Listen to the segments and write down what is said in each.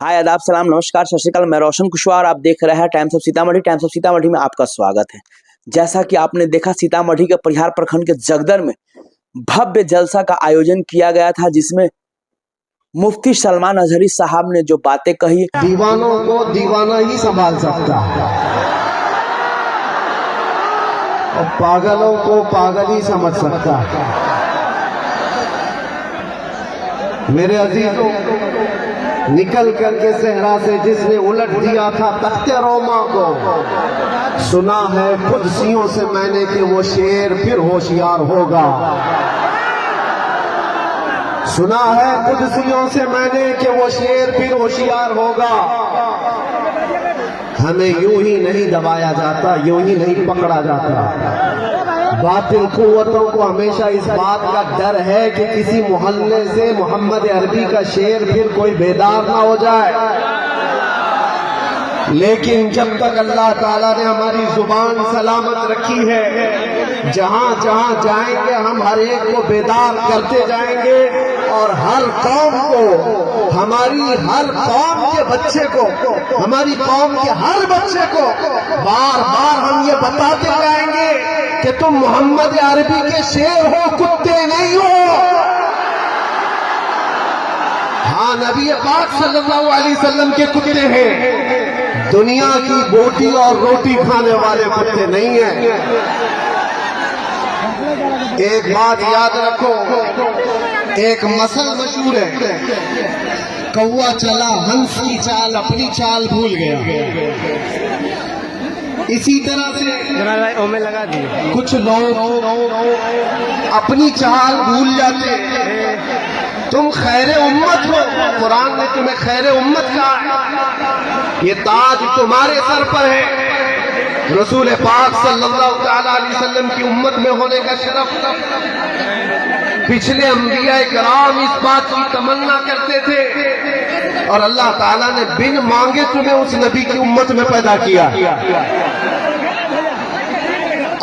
हाय आदाब सलाम नमस्कार सत श्री अकाल। मैं रोशन कुशवाहा और आप देख रहे हैं times of Sitamarhi. Times of Sitamarhi में आपका स्वागत है। जैसा कि आपने देखा, सीतामढ़ी के परिहार प्रखंड के जगदर में भव्य जलसा का आयोजन किया गया था, जिसमें मुफ्ती सलमान अजहरी साहब ने जो बातें कही, दीवानों को दीवाना ही संभाल सकता है और पागलों को पागल ही समझ सकता है। मेरे अजीजों, निकल करके सहरा से जिसने उलट दिया था तख्ते रोमा को, सुना है कुदसियों से मैंने कि वो शेर फिर होशियार होगा। सुना है कुदसियों से मैंने कि वो शेर फिर होशियार होगा। हमें यूं ही नहीं दबाया जाता, यूं ही नहीं पकड़ा जाता। बातिल कुव्वतों को हमेशा इस बात का डर है कि किसी मोहल्ले से मोहम्मद अरबी का शेर फिर कोई बेदार ना हो जाए। लेकिन जब तक अल्लाह ताला ने हमारी जुबान सलामत रखी है, जहां जहां जाएंगे हम हर एक को बेदार करते जाएंगे और हर कौम को, हमारी हर कौम के बच्चे को, हमारी कौम के हर बच्चे को बार बार हम ये बताते जाएंगे कि तुम मोहम्मद अरबी के शेर हो, कुत्ते नहीं हो। हाँ, नबी पाक सल्लल्लाहु अलैहि वसल्लम के कुत्ते हैं, दुनिया की बोटी और रोटी खाने वाले कुत्ते नहीं हैं। एक बात याद रखो, एक मसल मशहूर है, कौवा चला हंस की चाल, अपनी चाल भूल गया। इसी तरह से ओमे लगा दी, कुछ लोग अपनी चाल भूल जाते। तुम खैरे उम्मत हो, कुरान ने तुम्हें खैरे उम्मत कहा है, ये ताज तुम्हारे सर पर है। रसूल पाक सल्लल्लाहु अलैहि वसल्लम की उम्मत में होने का शरफ पिछले अंबिया कराम इस बात की तमन्ना करते थे और अल्लाह ताला ने बिन मांगे तुम्हें उस नबी की उम्मत में पैदा किया।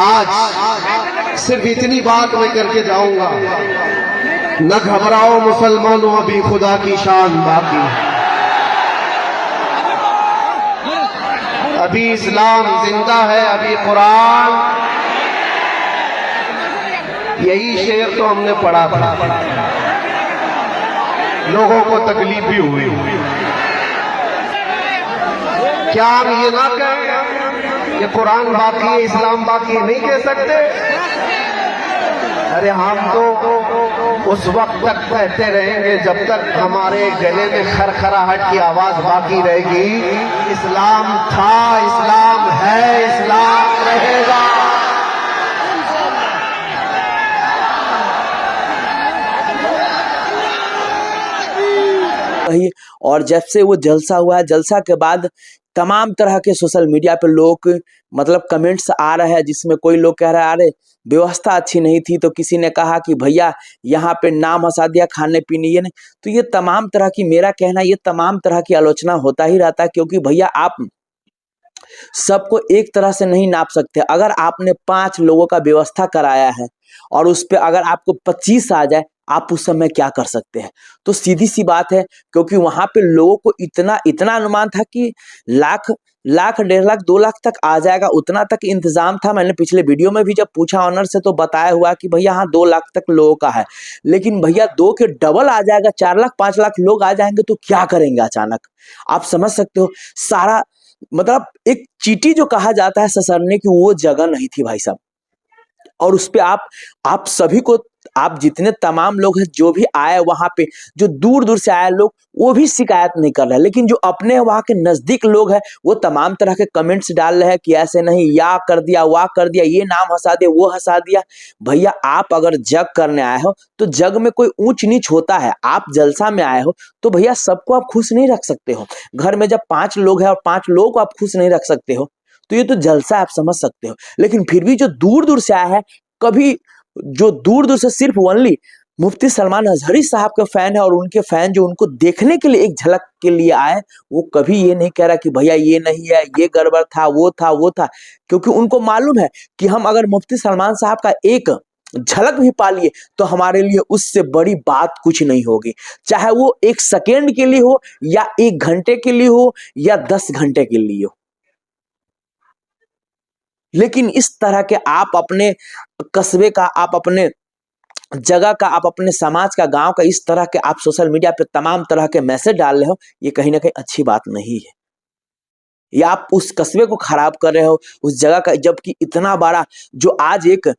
आज सिर्फ इतनी बात मैं करके जाऊंगा, न घबराओ मुसलमानों, अभी खुदा की शान बाकी, अभी इस्लाम जिंदा है, अभी कुरान। यही शेर तो हमने पढ़ा था, लोगों को तकलीफ भी हुई। क्या हम ये ना कहें कि कुरान बाकी है, इस्लाम बाकी है? नहीं कह सकते। अरे हम तो उस वक्त तक कहते रहेंगे जब तक हमारे गले में खरखराहट की आवाज बाकी रहेगी। इस्लाम था, इस्लाम है, इस्लाम रहेगा। और जब से वो जलसा हुआ है, जलसा के बाद तमाम तरह के सोशल मीडिया पे लोग मतलब कमेंट्स आ रहे हैं, जिसमें कोई लोग कह रहे हैं अरे व्यवस्था अच्छी नहीं थी, तो किसी ने कहा कि भैया यहाँ पे नाम हंसा दिया, खाने पीने ये नहीं। तो ये तमाम तरह की, मेरा कहना ये तमाम तरह की आलोचना होता ही रहता है, क्योंकि भैया आप सबको एक तरह से नहीं नाप सकते। अगर आपने 5 लोगों का व्यवस्था कराया है और उस पर अगर आपको 25 आ जाए, आप उस समय क्या कर सकते हैं? तो सीधी सी बात है, क्योंकि वहां पे लोगों को इतना अनुमान था कि लाख 1.5 लाख 2 लाख तक आ जाएगा, उतना तक इंतजाम था। मैंने पिछले वीडियो में भी जब पूछा ऑनर से तो बताया हुआ कि भैया हाँ 2 लाख तक लोगों का है, लेकिन भैया 2 के डबल आ जाएगा, 4 लाख 5 लाख लोग आ जाएंगे तो क्या करेंगे अचानक? आप समझ सकते हो। सारा मतलब एक चीटी जो कहा जाता है ससरने की, वो जगह नहीं थी भाई साहब। और उस पे आप सभी को, आप जितने तमाम लोग हैं जो भी आए वहां पे, जो दूर दूर से आए लोग, वो भी शिकायत नहीं कर रहे, लेकिन जो अपने वहां के नजदीक लोग हैं वो तमाम तरह के कमेंट्स डाल रहे हैं कि ऐसे नहीं, या कर दिया, वाह कर दिया, ये नाम हंसा दिया, वो हंसा दिया। भैया आप अगर जग करने आए हो तो जग में कोई ऊंच नीच होता है। आप जलसा में आए हो तो भैया सबको आप खुश नहीं रख सकते हो। घर में जब 5 लोग हैं और 5 लोगों को आप खुश नहीं रख सकते हो, तो ये तो जलसा आप समझ सकते हो। लेकिन फिर भी जो दूर दूर से आया है, कभी जो दूर दूर से सिर्फ ओनली मुफ्ती सलमान अजहरी साहब के फैन है और उनके फैन जो उनको देखने के लिए, एक झलक के लिए आए, वो कभी ये नहीं कह रहा कि भैया ये नहीं है, ये गड़बड़ था, वो था, वो था। क्योंकि उनको मालूम है कि हम अगर मुफ्ती सलमान साहब का एक झलक भी पा लिए तो हमारे लिए उससे बड़ी बात कुछ नहीं होगी, चाहे वो 1 सेकेंड के लिए हो या 1 घंटे के लिए हो या 10 घंटे के लिए हो। लेकिन इस तरह के आप अपने कस्बे का, आप अपने जगह का, आप अपने समाज का, गांव का इस तरह के आप सोशल मीडिया पे तमाम तरह के मैसेज डाल रहे हो, ये कहीं ना कहीं अच्छी बात नहीं है। या आप उस कस्बे को खराब कर रहे हो, उस जगह का, जबकि इतना बड़ा जो आज एक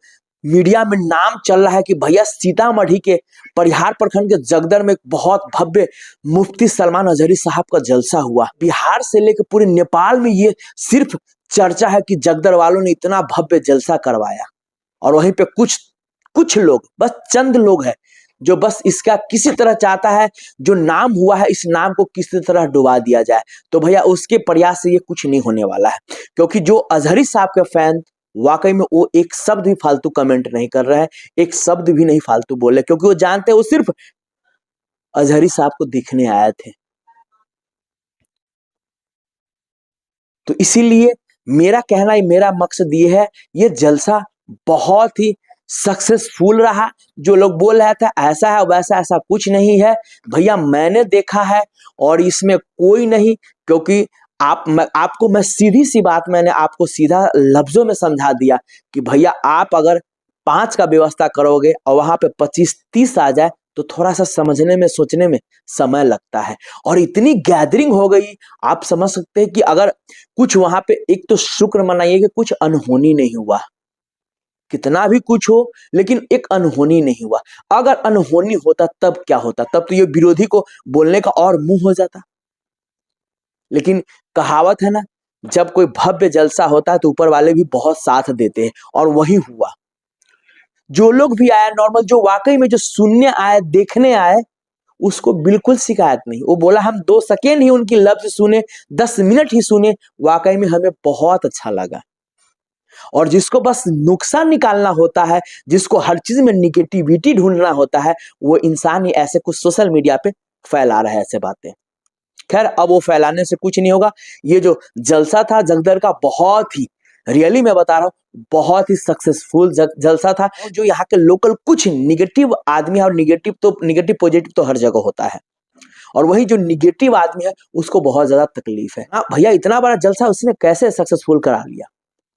मीडिया में नाम चल रहा है कि भैया सीतामढ़ी के परिहार प्रखंड के जगदर में एक बहुत भव्य मुफ्ती सलमान अजहरी साहब का जलसा हुआ। बिहार से लेकर पूरे नेपाल में ये सिर्फ चर्चा है कि जगदर वालों ने इतना भव्य जलसा करवाया, और वहीं पे कुछ लोग, बस चंद लोग हैं जो बस इसका किसी तरह चाहता है, जो नाम हुआ है इस नाम को किसी तरह डुबा दिया जाए। तो भैया उसके प्रयास से ये कुछ नहीं होने वाला है, क्योंकि जो अजहरी साहब के फैन वाकई में वो एक शब्द भी फालतू कमेंट नहीं कर रहे हैं, एक शब्द भी नहीं फालतू बोले, क्योंकि वो जानते हैं वो सिर्फ अजहरी साहब को दिखने आए थे। तो इसीलिए मेरा कहना, मेरा मकसद ये है, ये जलसा बहुत ही सक्सेसफुल रहा। जो लोग बोल रहे थे ऐसा है वैसा, ऐसा कुछ नहीं है भैया, मैंने देखा है और इसमें कोई नहीं, क्योंकि आपको मैं सीधी सी बात, मैंने आपको सीधा लफ्जों में समझा दिया कि भैया आप अगर 5 का व्यवस्था करोगे और वहां पे 25-30 आ जाए तो थोड़ा सा समझने में, सोचने में समय लगता है। और इतनी गैदरिंग हो गई, आप समझ सकते हैं कि अगर कुछ वहां पे, एक तो शुक्र मनाइए कि कुछ अनहोनी नहीं हुआ, कितना भी कुछ हो लेकिन एक अनहोनी नहीं हुआ। अगर अनहोनी होता तब क्या होता, तब तो ये विरोधी को बोलने का और मुंह हो जाता। लेकिन कहावत है ना, जब कोई भव्य जलसा होता है तो ऊपर वाले भी बहुत साथ देते हैं, और वही हुआ। जो लोग भी आए नॉर्मल, जो वाकई में जो सुनने आए, देखने आए, उसको बिल्कुल शिकायत नहीं। वो बोला हम 2 सेकेंड ही उनकी लफ्ज सुने, 10 मिनट ही सुने, वाकई में हमें बहुत अच्छा लगा। और जिसको बस नुकसान निकालना होता है, जिसको हर चीज में निगेटिविटी ढूंढना होता है, वो इंसान ही ऐसे कुछ सोशल मीडिया पे फैला रहा है ऐसे बातें। खैर, अब वो फैलाने से कुछ नहीं होगा। ये जो जलसा था जगदर का, बहुत ही रियली मैं बता रहा हूँ, बहुत ही सक्सेसफुल जलसा था। और जो यहाँ के लोकल कुछ निगेटिव आदमी है, और निगेटिव पॉजिटिव तो हर जगह होता है, और वही जो निगेटिव आदमी है उसको बहुत ज्यादा तकलीफ है। हाँ भैया, इतना बड़ा जलसा उसने कैसे सक्सेसफुल करा लिया,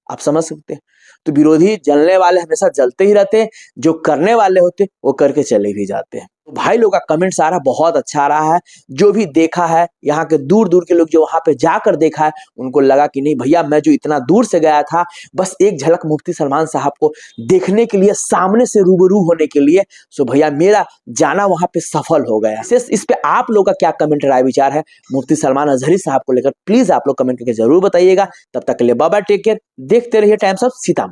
आप समझ सकते हैं। तो विरोधी जलने वाले हमेशा जलते ही रहते हैं, जो करने वाले होते वो करके चले भी जाते हैं। तो भाई लोग का कमेंट सारा बहुत अच्छा आ रहा है। जो भी देखा है, यहाँ के दूर दूर के लोग जो वहां पे जाकर देखा है, उनको लगा कि नहीं भैया, मैं जो इतना दूर से गया था बस एक झलक मुफ्ती सलमान साहब को देखने के लिए, सामने से रूबरू होने के लिए, सो भैया मेरा जाना वहां पे सफल हो गया। इस पे आप लोग का क्या कमेंट राय विचार है मुफ्ती सलमान अजहरी साहब को लेकर, प्लीज आप लोग कमेंट करके जरूर बताइएगा। तब तक के लिए बाय बाय, टेक केयर, देखते रहिए टाइम्स ऑफ सीतामढ़ी।